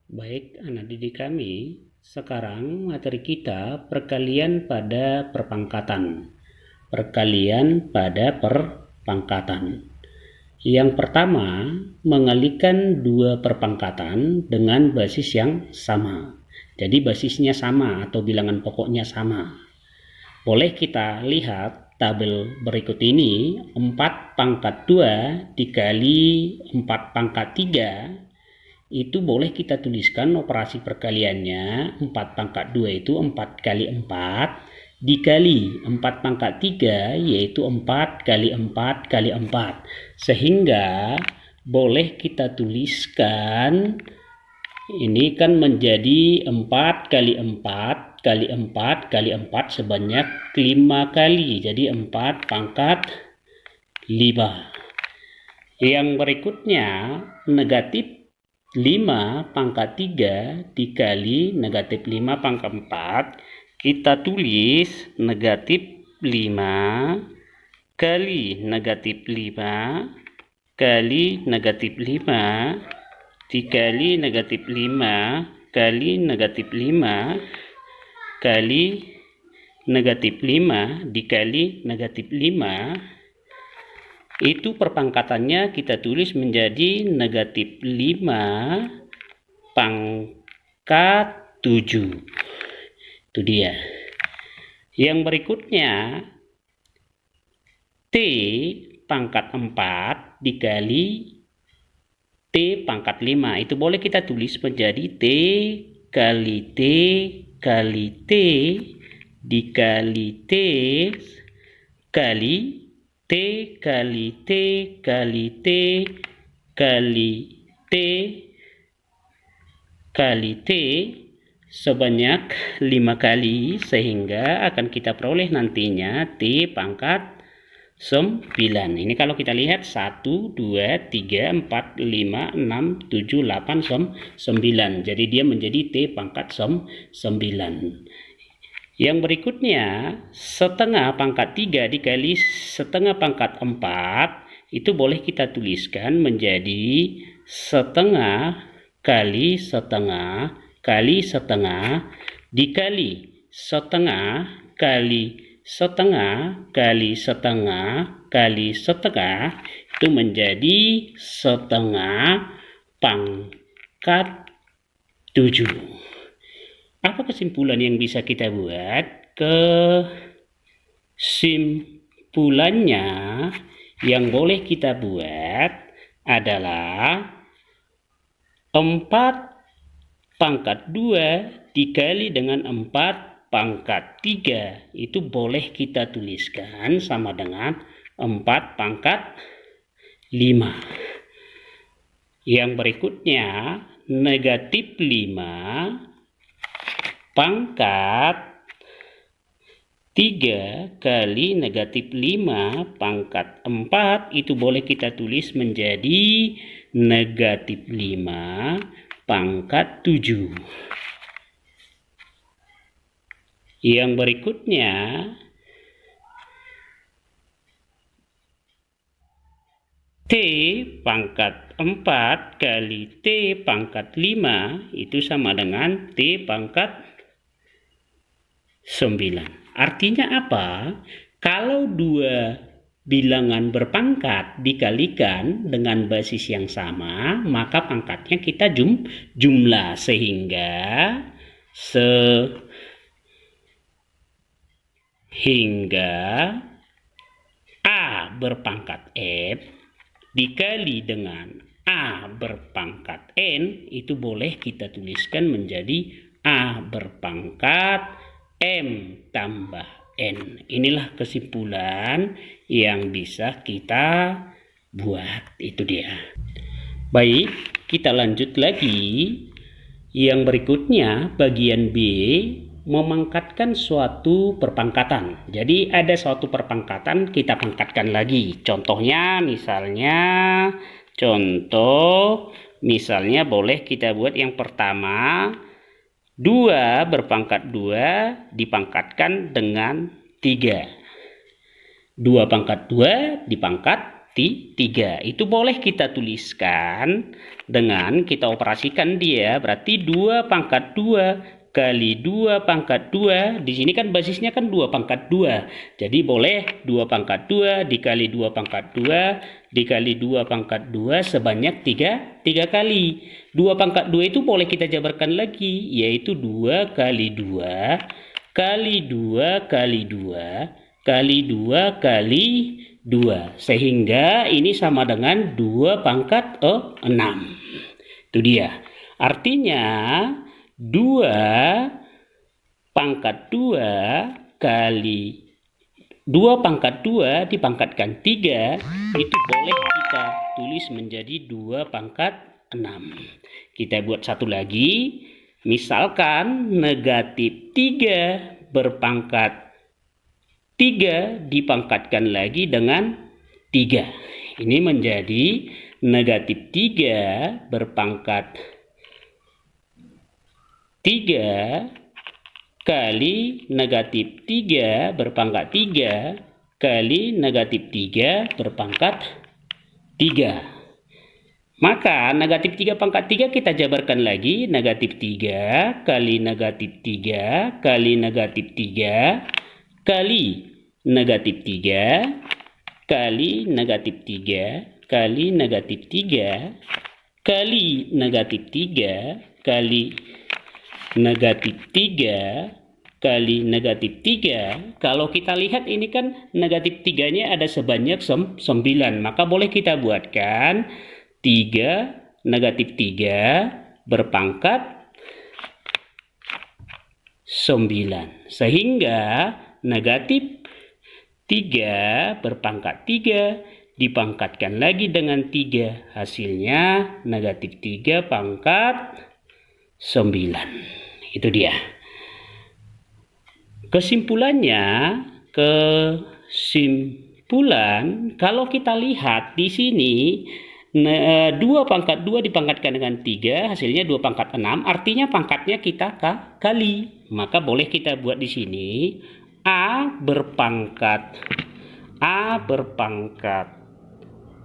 Baik, anak didik kami, sekarang materi kita perkalian pada perpangkatan. Perkalian pada perpangkatan. Yang pertama, mengalikan dua perpangkatan dengan basis yang sama. Jadi basisnya sama atau bilangan pokoknya sama. Boleh kita lihat tabel berikut ini, 4 pangkat 2 dikali 4 pangkat 3, itu boleh kita tuliskan operasi perkaliannya 4 pangkat 2 itu 4 kali 4 dikali 4 pangkat 3 yaitu 4 kali 4 kali 4, sehingga boleh kita tuliskan ini kan menjadi 4 kali 4 kali 4 kali 4 sebanyak 5 kali, jadi 4 pangkat 5. Yang berikutnya negatif 5 pangkat 3 dikali negatif 5 pangkat 4, kita tulis negatif 5 kali negatif 5 kali negatif 5 dikali negatif 5 kali negatif 5 kali negatif 5 dikali negatif 5. Itu perpangkatannya kita tulis menjadi negatif 5 pangkat 7. Itu dia. Yang berikutnya, T pangkat 4 dikali T pangkat 5. Itu boleh kita tulis menjadi T kali T kali T dikali T kali T kali T kali T kali T kali T sebanyak 5 kali, sehingga akan kita peroleh nantinya T pangkat 9. Ini kalau kita lihat 1, 2, 3, 4, 5, 6, 7, 8, 9. Jadi dia menjadi T pangkat 9. Yang berikutnya, setengah pangkat 3 dikali setengah pangkat 4, itu boleh kita tuliskan menjadi setengah kali setengah kali setengah dikali setengah kali setengah kali setengah kali setengah, itu menjadi setengah pangkat 7. Apa kesimpulan yang bisa kita buat? Kesimpulannya yang boleh kita buat adalah 4 pangkat 2 dikali dengan 4 pangkat 3 itu boleh kita tuliskan sama dengan 4 pangkat 5. Yang berikutnya, negatif 5 pangkat 3 kali negatif 5 pangkat 4 itu boleh kita tulis menjadi negatif 5 pangkat 7. Yang berikutnya, T pangkat 4 kali T pangkat 5 itu sama dengan T pangkat 9. Artinya apa? Kalau dua bilangan berpangkat dikalikan dengan basis yang sama, maka pangkatnya kita jumlah, sehingga A berpangkat F dikali dengan A berpangkat N itu boleh kita tuliskan menjadi A berpangkat M tambah N. Inilah kesimpulan yang bisa kita buat. Itu dia. Baik, kita lanjut lagi. Yang berikutnya, bagian B, memangkatkan suatu perpangkatan. Jadi ada suatu perpangkatan kita pangkatkan lagi. Contohnya misalnya boleh kita buat yang pertama, 2 berpangkat 2 dipangkatkan dengan 3. 2 pangkat 2 dipangkat 3. Itu boleh kita tuliskan dengan kita operasikan dia, berarti 2 pangkat 2 kali 2 pangkat 2. Di sini kan basisnya kan 2 pangkat 2. Jadi boleh 2 pangkat 2 dikali 2 pangkat 2 dikali 2 pangkat 2 sebanyak 3 kali. 2 pangkat 2 itu boleh kita jabarkan lagi, yaitu 2 kali 2 kali 2 kali 2 kali 2 kali 2. Sehingga ini sama dengan 2 pangkat 6. Itu dia. Artinya 2 pangkat 2 kali 2 pangkat 2 dipangkatkan 3 itu boleh kita tulis menjadi 2 pangkat 6. Kita buat satu lagi. Misalkan negatif 3 berpangkat 3 dipangkatkan lagi dengan 3. Ini menjadi negatif 3 berpangkat 3 kali negatif 3 berpangkat 3 kali negatif 3 berpangkat 3. Maka negatif 3 pangkat 3 kita jabarkan lagi. Negatif 3 kali negatif 3 kali negatif 3 kali negatif 3 kali negatif 3 kali negatif 3 kali negatif 3 kali negatif 3 kali negatif 3. Kalau kita lihat ini kan negatif 3-nya ada sebanyak 9. Maka boleh kita buatkan 3 negatif 3 berpangkat 9. Sehingga negatif 3 berpangkat 3 dipangkatkan lagi dengan 3. Hasilnya negatif 3 pangkat 9. Itu dia. Kesimpulan kalau kita lihat di sini 2 pangkat 2 dipangkatkan dengan 3, hasilnya 2 pangkat 6, artinya pangkatnya kita kali. Maka boleh kita buat di sini A berpangkat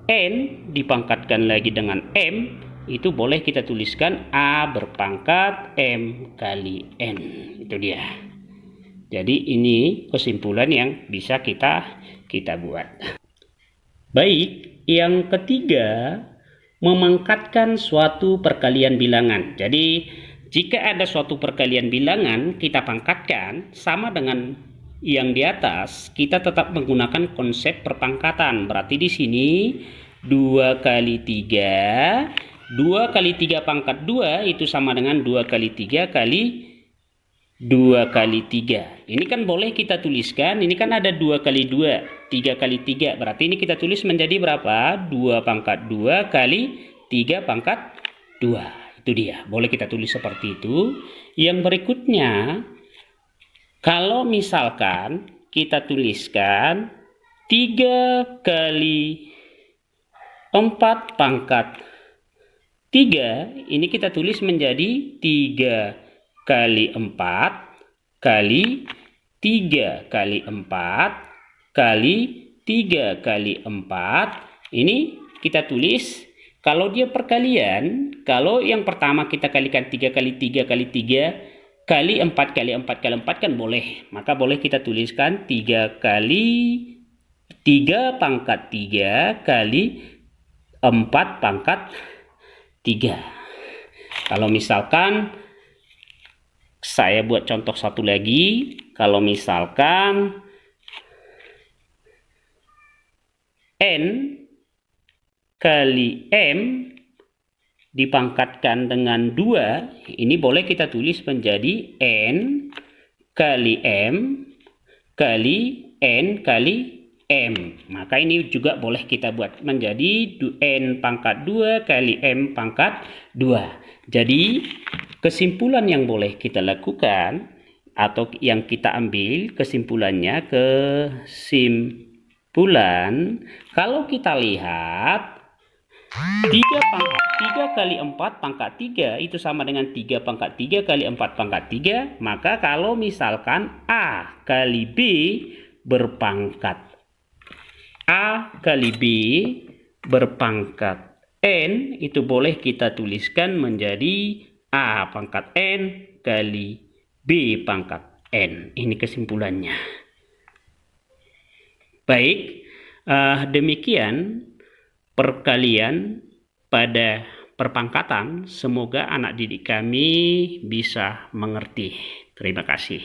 N dipangkatkan lagi dengan M, itu boleh kita tuliskan A berpangkat M kali N. Itu dia. Jadi ini kesimpulan yang bisa kita buat. Baik, yang ketiga, memangkatkan suatu perkalian bilangan. Jadi jika ada suatu perkalian bilangan kita pangkatkan sama dengan yang di atas, kita tetap menggunakan konsep perpangkatan. Berarti di sini 2 kali 3, 2 kali 3 pangkat 2 itu sama dengan 2 kali 3 kali 2 kali 3. Ini kan boleh kita tuliskan, ini kan ada 2 kali 2, 3 kali 3. Berarti ini kita tulis menjadi berapa? 2 pangkat 2 kali 3 pangkat 2. Itu dia, boleh kita tulis seperti itu. Yang berikutnya, kalau misalkan kita tuliskan 3 kali 4 pangkat 3, ini kita tulis menjadi 3 kali 4 kali 3 kali 4 kali 3 kali 4. Ini kita tulis, kalau dia perkalian, kalau yang pertama kita kalikan 3 kali 3 kali 3 kali 4 kali 4 kali 4 kan boleh. Maka boleh kita tuliskan 3 kali 3 pangkat 3 kali 4 pangkat 3. Kalau misalkan saya buat contoh satu lagi, kalau misalkan N kali M dipangkatkan dengan 2, ini boleh kita tulis menjadi N kali M kali N kali M. Maka ini juga boleh kita buat menjadi N pangkat 2 kali M pangkat 2. Jadi kesimpulan yang boleh kita lakukan atau yang kita ambil kesimpulannya, kalau kita lihat 3 kali 4 pangkat 3 itu sama dengan 3 pangkat 3 kali 4 pangkat 3. Maka kalau misalkan A kali B berpangkat A kali B berpangkat N itu boleh kita tuliskan menjadi A pangkat N kali B pangkat N. Ini kesimpulannya. Baik, demikian perkalian pada perpangkatan. Semoga anak didik kami bisa mengerti. Terima kasih.